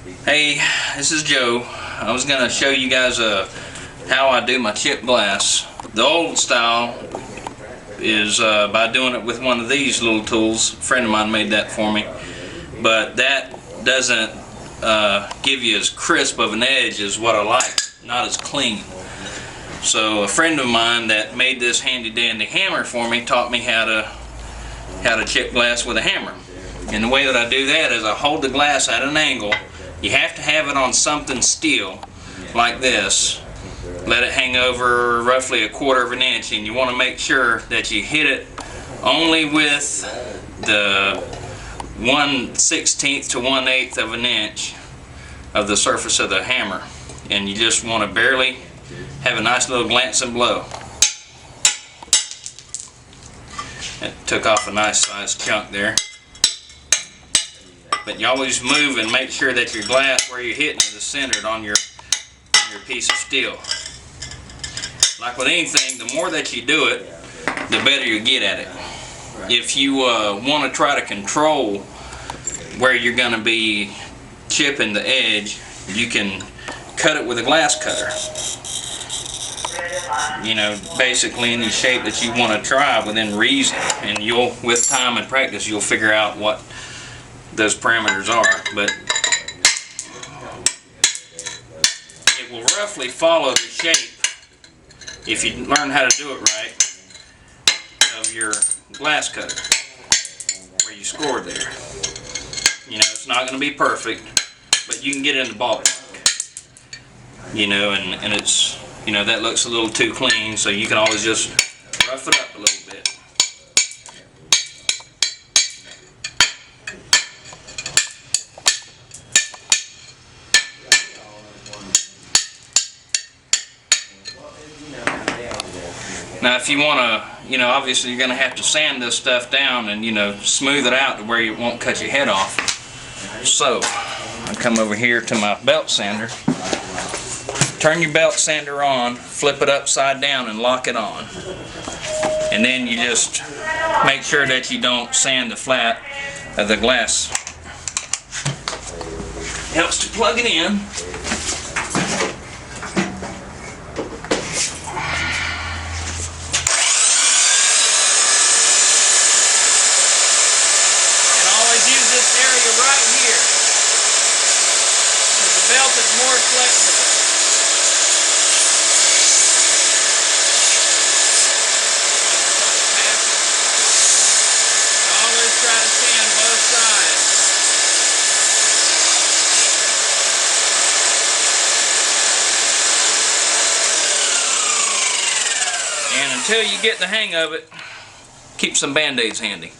Hey, this is Joe. I was going to show you guys how I do my chip glass. The old style is by doing it with one of these little tools. A friend of mine made that for me. But that doesn't give you as crisp of an edge as what I like, not as clean. So a friend of mine that made this handy dandy hammer for me taught me how to chip glass with a hammer. And the way that I do that is I hold the glass at an angle. You have to have it on something steel like this. Let it hang over roughly 1/4 of an inch, and you want to make sure that you hit it only with the 1/16 to 1/8 of an inch of the surface of the hammer, and you just want to barely have a nice little glancing blow. It took off a nice sized chunk there. But you always move and make sure that your glass where you're hitting it is centered on your piece of steel. Like with anything, the more that you do it, the better you get at it. If you want to try to control where you're going to be chipping the edge, you can cut it with a glass cutter. You know, basically any shape that you want to try within reason, and you'll, with time and practice, you'll figure out what those parameters are. But it will roughly follow the shape, if you learn how to do it right, of your glass cutter where you scored there. You know, it's not going to be perfect, but you can get in the ballpark. You know, and it's, you know, that looks a little too clean, so you can always just rough it up a little bit. Now if you want to, you know, obviously you're going to have to sand this stuff down and, you know, smooth it out to where you won't cut your head off. So, I come over here to my belt sander. Turn your belt sander on, flip it upside down and lock it on. And then you just make sure that you don't sand the flat of the glass. Helps to plug it in. Use this area right here, because the belt is more flexible. Always try to sand both sides. And until you get the hang of it, keep some Band-Aids handy.